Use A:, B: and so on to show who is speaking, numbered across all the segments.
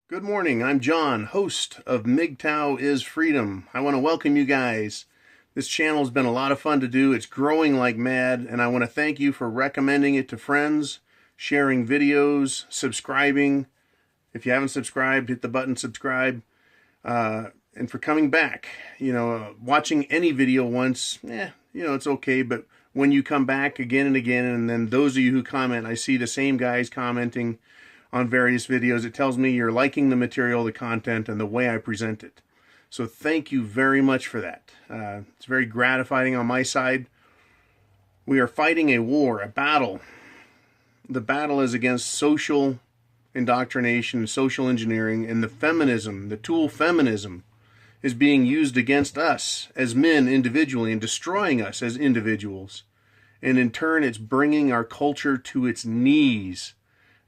A: Good morning, I'm John, host of MGTOW is Freedom. I want to welcome you guys. This channel has been a lot of fun to do. It's growing like mad, and I want to thank you for recommending it to friends, sharing videos, subscribing. If you haven't subscribed, hit the button subscribe. And for coming back. Watching any video once, it's okay, but when you come back again and again, and then those of you who comment, I see the same guys commenting on various videos, it tells me you're liking the material, the content, and the way I present it. So thank you very much for that. It's very gratifying on my side. We are fighting a war, a battle. The battle is against social indoctrination, social engineering, and the feminism, the tool feminism, is being used against us as men individually and destroying us as individuals. And in turn, it's bringing our culture to its knees.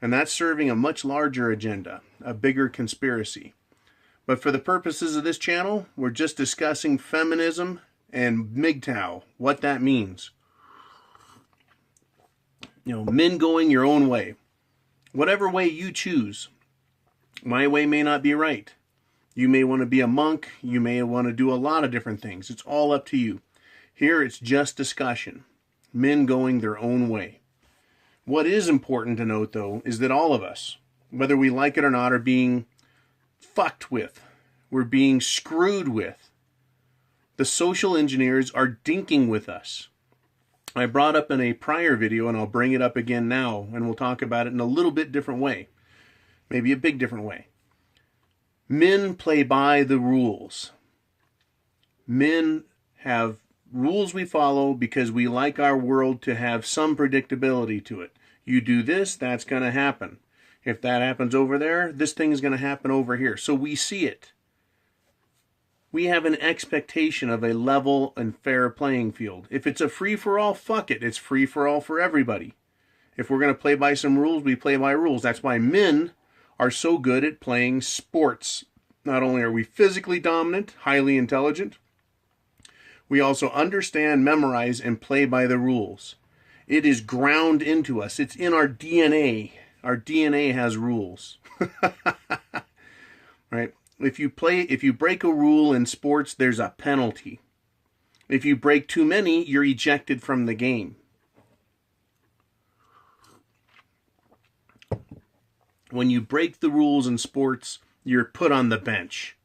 A: And that's serving a much larger agenda, a bigger conspiracy. But for the purposes of this channel, we're just discussing feminism and MGTOW, what that means. Men going your own way. Whatever way you choose. My way may not be right. You may want to be a monk. You may want to do a lot of different things. It's all up to you. Here it's just discussion. Men going their own way. What is important to note, though, is that all of us, whether we like it or not, are being fucked with. We're being screwed with. The social engineers are dinking with us. I brought up in a prior video, and I'll bring it up again now, and we'll talk about it in a little bit different way. Maybe a big different way. Men play by the rules. Men have rules we follow because we like our world to have some predictability to it. You do this, that's going to happen. If that happens over there, this thing is going to happen over here. So we see it. We have an expectation of a level and fair playing field. If it's a free-for-all, fuck it. It's free-for-all for everybody. If we're going to play by some rules, we play by rules. That's why men are so good at playing sports. Not only are we physically dominant, highly intelligent, we also understand, memorize, and play by the rules. It is ground into us. It's in our DNA. Our DNA has rules. Right? If you break a rule in sports, there's a penalty. If you break too many, you're ejected from the game. When you break the rules in sports, you're put on the bench.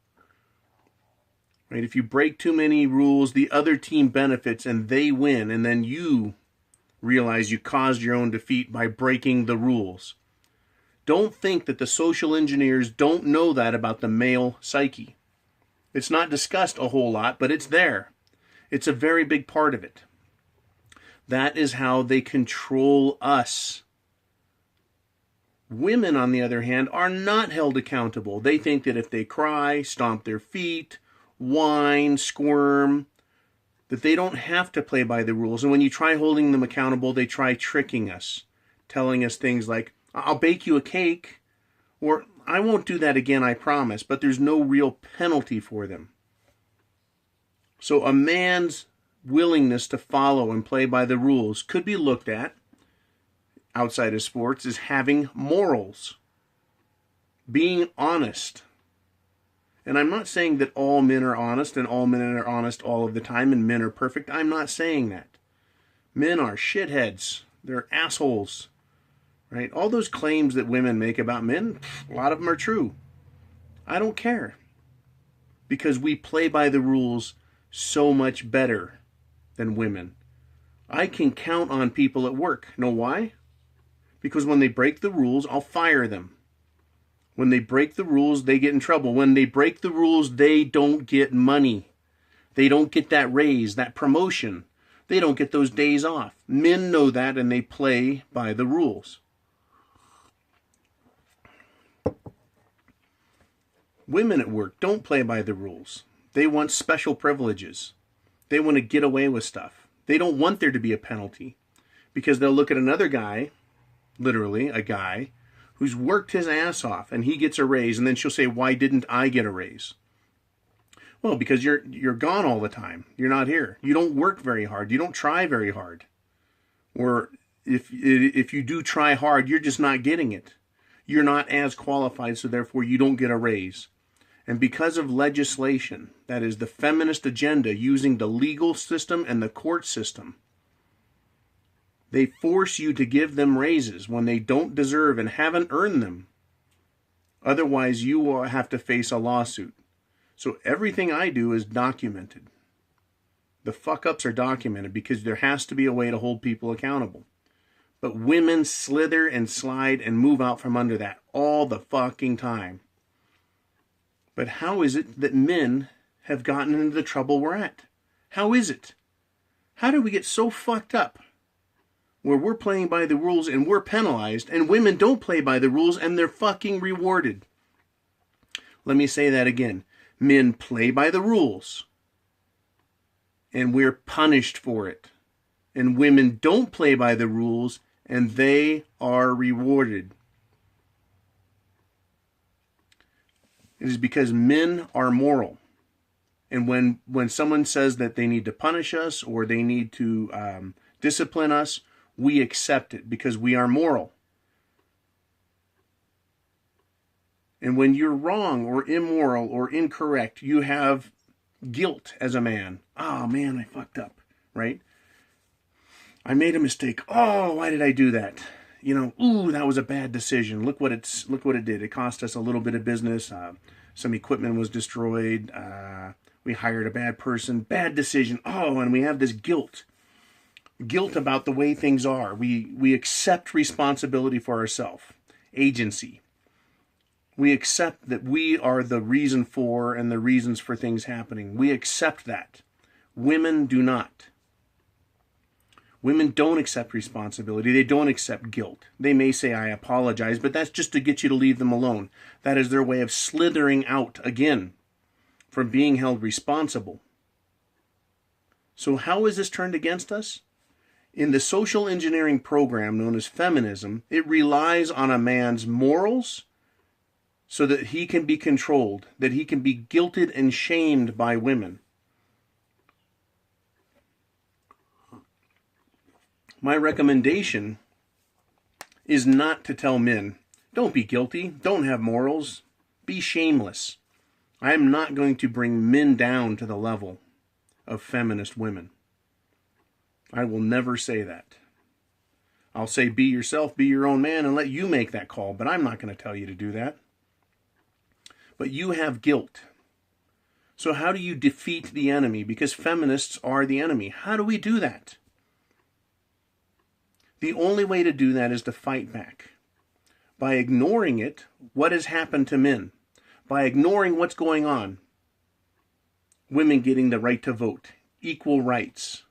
A: Right? If you break too many rules, the other team benefits and they win, and then you realize you caused your own defeat by breaking the rules. Don't think that the social engineers don't know that about the male psyche. It's not discussed a whole lot, but it's there. It's a very big part of it. That is how they control us. Women, on the other hand, are not held accountable. They think that if they cry, stomp their feet, whine, squirm, that they don't have to play by the rules. And when you try holding them accountable, they try tricking us, telling us things like, I'll bake you a cake, or I won't do that again, I promise, but there's no real penalty for them. So a man's willingness to follow and play by the rules could be looked at, outside of sports, as having morals, being honest. And I'm not saying that all men are honest and all men are honest all of the time and men are perfect. I'm not saying that. Men are shitheads. They're assholes. Right? All those claims that women make about men, a lot of them are true. I don't care. Because we play by the rules so much better than women. I can count on people at work. Know why? Because when they break the rules, I'll fire them. When they break the rules, they get in trouble. When they break the rules, they don't get money. They don't get that raise, that promotion. They don't get those days off. Men know that and they play by the rules. Women at work don't play by the rules. They want special privileges. They want to get away with stuff. They don't want there to be a penalty because they'll look at another guy, literally a guy, who's worked his ass off and he gets a raise, and then she'll say, why didn't I get a raise? Well, because you're gone all the time. You're not here. You don't work very hard. You don't try very hard. Or if you do try hard, you're just not getting it. you're not as qualified, so therefore you don't get a raise. And because of legislation, that is the feminist agenda using the legal system and the court system, they force you to give them raises when they don't deserve and haven't earned them. Otherwise, you will have to face a lawsuit. So everything I do is documented. The fuck-ups are documented because there has to be a way to hold people accountable. But women slither and slide and move out from under that all the fucking time. But how is it that men have gotten into the trouble we're at? How is it? How did we get so fucked up where we're playing by the rules and we're penalized, and women don't play by the rules and they're fucking rewarded? Let me say that again. Men play by the rules and we're punished for it. And women don't play by the rules and they are rewarded. It is because men are moral. And when someone says that they need to punish us or they need to discipline us, we accept it because we are moral. And when you're wrong or immoral or incorrect, you have guilt as a man. Oh man, I fucked up, right? I made a mistake. Oh, why did I do that? Ooh, that was a bad decision. Look what it did. It cost us a little bit of business. Some equipment was destroyed. We hired a bad person. Bad decision. Oh, and we have this guilt. Guilt about the way things are. We accept responsibility for ourselves. Agency. We accept that we are the reason for and the reasons for things happening. We accept that. Women do not. Women don't accept responsibility. They don't accept guilt. They may say, I apologize, but that's just to get you to leave them alone. That is their way of slithering out again from being held responsible. So how is this turned against us? In the social engineering program known as feminism, it relies on a man's morals so that he can be controlled, that he can be guilted and shamed by women. My recommendation is not to tell men, don't be guilty, don't have morals, be shameless. I am not going to bring men down to the level of feminist women. I will never say that. I'll say be yourself, be your own man, and let you make that call, but I'm not going to tell you to do that. But you have guilt. So how do you defeat the enemy? Because feminists are the enemy. How do we do that? The only way to do that is to fight back. By ignoring it, what has happened to men? By ignoring what's going on. Women getting the right to vote, equal rights.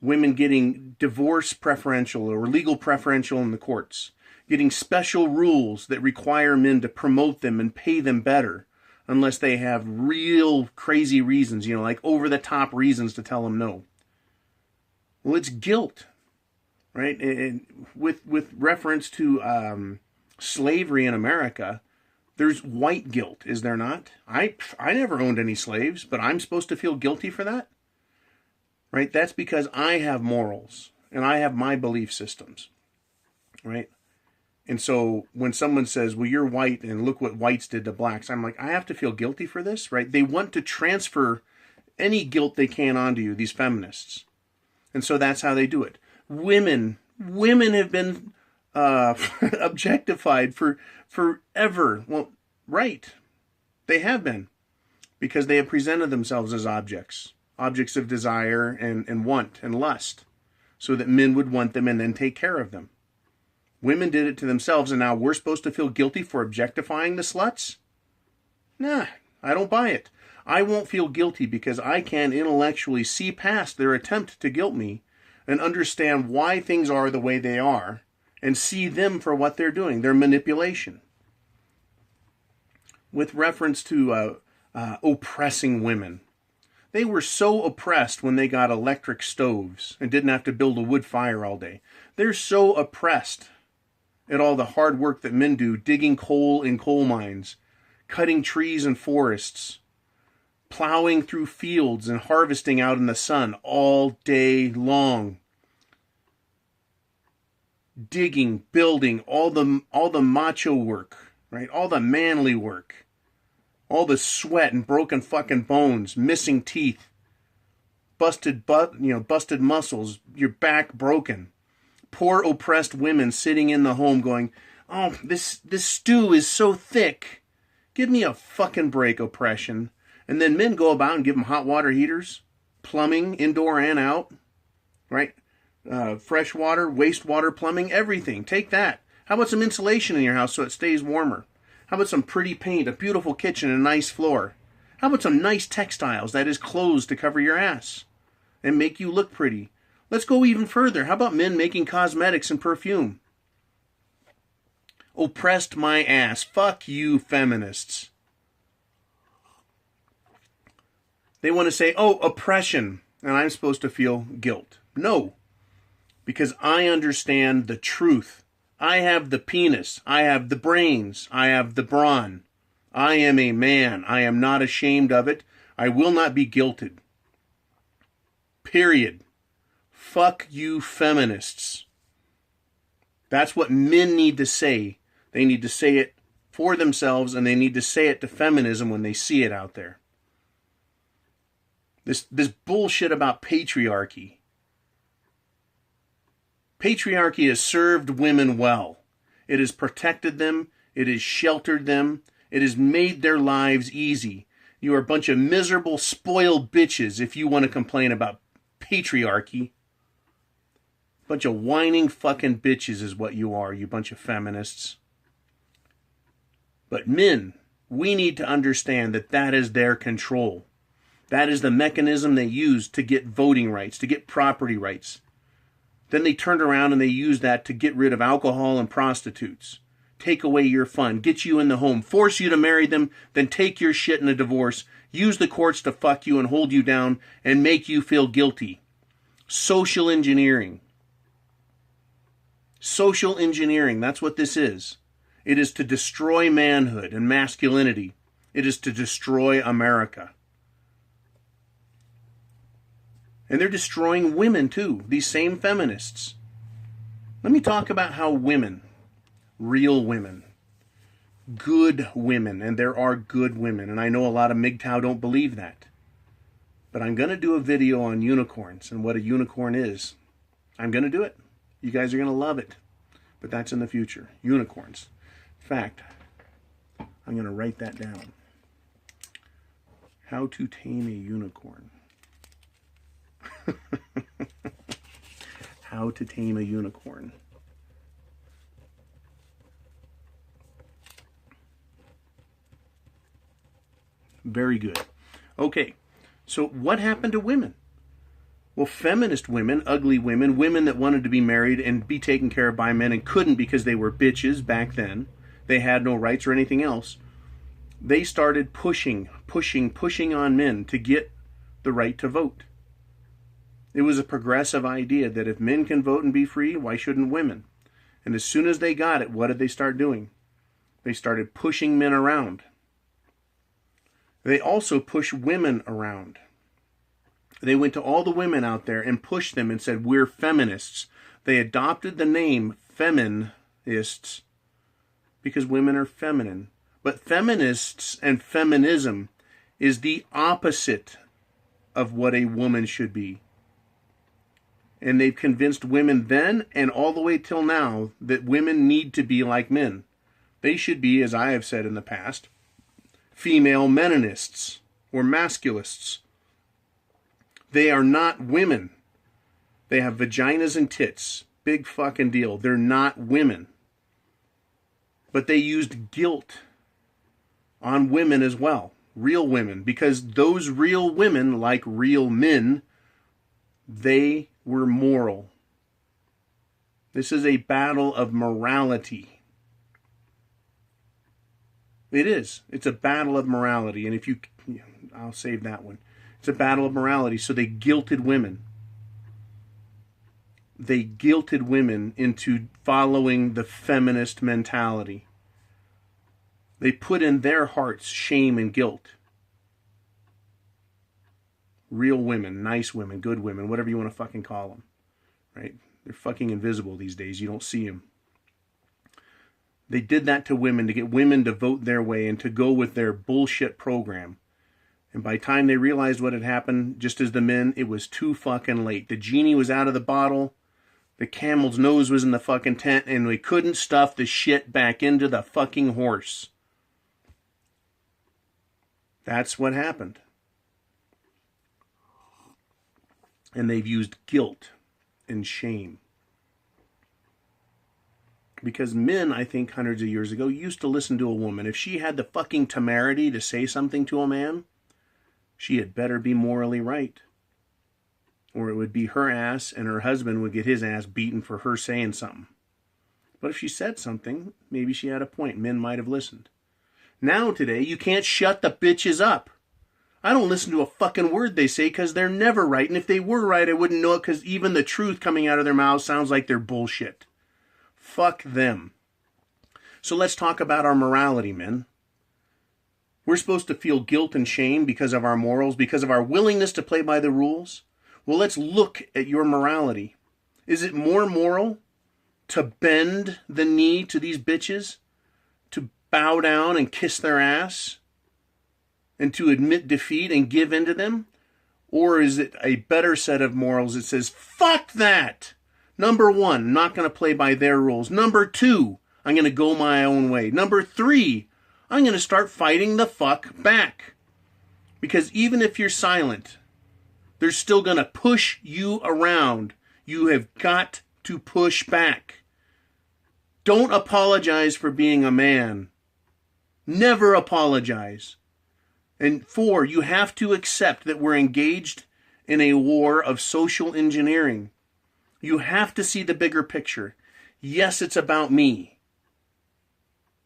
A: Women getting divorce preferential or legal preferential in the courts. Getting special rules that require men to promote them and pay them better unless they have real crazy reasons, like over-the-top reasons to tell them no. Well, it's guilt. Right? And with reference to slavery in America, there's white guilt, is there not? I never owned any slaves, but I'm supposed to feel guilty for that? Right? That's because I have morals and I have my belief systems. Right? And so when someone says, well, you're white and look what whites did to blacks, I'm like, I have to feel guilty for this, right? They want to transfer any guilt they can onto you, these feminists. And so that's how they do it. Women have been objectified for forever. Well, right. They have been. Because they have presented themselves as objects of desire and want and lust, so that men would want them and then take care of them. Women did it to themselves, and now we're supposed to feel guilty for objectifying the sluts? Nah, I don't buy it. I won't feel guilty because I can intellectually see past their attempt to guilt me and understand why things are the way they are and see them for what they're doing, their manipulation. With reference to oppressing women, they were so oppressed when they got electric stoves and didn't have to build a wood fire all day. They're so oppressed at all the hard work that men do, digging coal in coal mines, cutting trees in forests, plowing through fields and harvesting out in the sun all day long. digging, building, all the macho work, right? All the manly work, all the sweat and broken fucking bones, missing teeth, busted muscles, your back broken. Poor oppressed women sitting in the home going, "Oh, this stew is so thick. Give me a fucking break, oppression." And then men go about and give them hot water heaters, plumbing, indoor and out, right? Fresh water, wastewater plumbing, everything. Take that. How about some insulation in your house so it stays warmer? How about some pretty paint, a beautiful kitchen, and a nice floor? How about some nice textiles, that is clothes to cover your ass and make you look pretty? Let's go even further. How about men making cosmetics and perfume? Oppressed my ass. Fuck you, feminists. They want to say, oh, oppression, and I'm supposed to feel guilt. No, because I understand the truth. I have the penis. I have the brains. I have the brawn. I am a man. I am not ashamed of it. I will not be guilted. Period. Fuck you, feminists. That's what men need to say. They need to say it for themselves, and they need to say it to feminism when they see it out there. This bullshit about patriarchy. Patriarchy has served women well. It has protected them. It has sheltered them. It has made their lives easy. You are a bunch of miserable, spoiled bitches if you want to complain about patriarchy. Bunch of whining fucking bitches is what you are, you bunch of feminists. But men, we need to understand that that is their control. That is the mechanism they use to get voting rights, to get property rights. Then they turned around and they used that to get rid of alcohol and prostitutes. Take away your fun, get you in the home, force you to marry them, then take your shit in a divorce, use the courts to fuck you and hold you down and make you feel guilty. Social engineering. Social engineering, that's what this is. It is to destroy manhood and masculinity. It is to destroy America. And they're destroying women too, these same feminists. Let me talk about how women, real women, good women, and there are good women, and I know a lot of MGTOW don't believe that. But I'm going to do a video on unicorns and what a unicorn is. I'm going to do it. You guys are going to love it. But that's in the future. Unicorns. In fact, I'm going to write that down. How to tame a unicorn. How to tame a unicorn. Very good. Okay, so what happened to women? Well, feminist women, ugly women, women that wanted to be married and be taken care of by men and couldn't because they were bitches back then. They had no rights or anything else. They started pushing on men to get the right to vote. It was a progressive idea that if men can vote and be free, why shouldn't women? And as soon as they got it, what did they start doing? They started pushing men around. They also pushed women around. They went to all the women out there and pushed them and said, we're feminists. They adopted the name feminists because women are feminine. But feminists and feminism is the opposite of what a woman should be. And they've convinced women then and all the way till now that women need to be like men. They should be, as I have said in the past, female meninists or masculists. They are not women. They have vaginas and tits. Big fucking deal. They're not women. But they used guilt on women as well. Real women. Because those real women, like real men, they were moral. This is a battle of morality. It is. It's a battle of morality. And if you, I'll save that one. It's a battle of morality. So they guilted women. They guilted women into following the feminist mentality. They put in their hearts shame and guilt. Real women, nice women, good women, whatever you want to fucking call them, right? They're fucking invisible these days. You don't see them. They did that to women to get women to vote their way and to go with their bullshit program. And by the time they realized what had happened, just as the men, it was too fucking late. The genie was out of the bottle. The camel's nose was in the fucking tent, and we couldn't stuff the shit back into the fucking horse. That's what happened. And they've used guilt and shame. Because men, I think, hundreds of years ago, used to listen to a woman. If she had the fucking temerity to say something to a man, she had better be morally right. Or it would be her ass, and her husband would get his ass beaten for her saying something. But if she said something, maybe she had a point. Men might have listened. Now, today, you can't shut the bitches up. I don't listen to a fucking word they say because they're never right. And if they were right, I wouldn't know it because even the truth coming out of their mouths sounds like they're bullshit. Fuck them. So let's talk about our morality, men. We're supposed to feel guilt and shame because of our morals, because of our willingness to play by the rules. Well, let's look at your morality. Is it more moral to bend the knee to these bitches, to bow down and kiss their ass, and to admit defeat and give in to them? Or is it a better set of morals that says, fuck that! Number one, I'm not going to play by their rules. Number two, I'm going to go my own way. Number three, I'm going to start fighting the fuck back. Because even if you're silent, they're still going to push you around. You have got to push back. Don't apologize for being a man. Never apologize. And 4, you have to accept that we're engaged in a war of social engineering. You have to see the bigger picture. Yes, it's about me.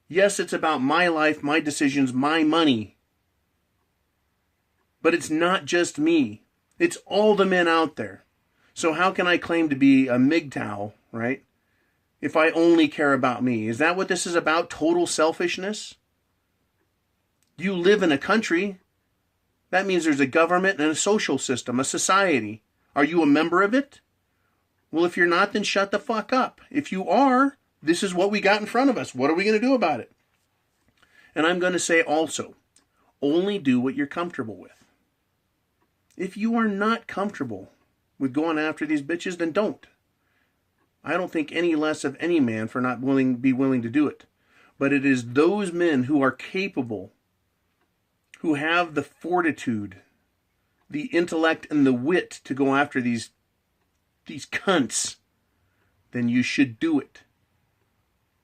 A: Yes, it's about my life, my decisions, my money. But it's not just me. It's all the men out there. So how can I claim to be a MGTOW, right? If I only care about me. Is that what this is about? Total selfishness? You live in a country. That means there's a government and a social system, a society. Are you a member of it? Well, if you're not, then shut the fuck up. If you are, this is what we got in front of us. What are we going to do about it? And I'm going to say also, only do what you're comfortable with. If you are not comfortable with going after these bitches, then don't. I don't think any less of any man for not be willing to do it. But it is those men who are capable, who have the fortitude, the intellect, and the wit to go after these cunts, then you should do it.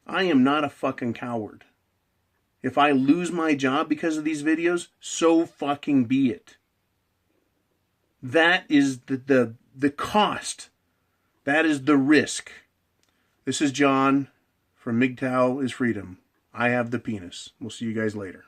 A: I am not a fucking coward. If I lose my job because of these videos, so fucking be it. That is the cost. That is the risk. This is John from MGTOW is Freedom. I have the penis. We'll see you guys later.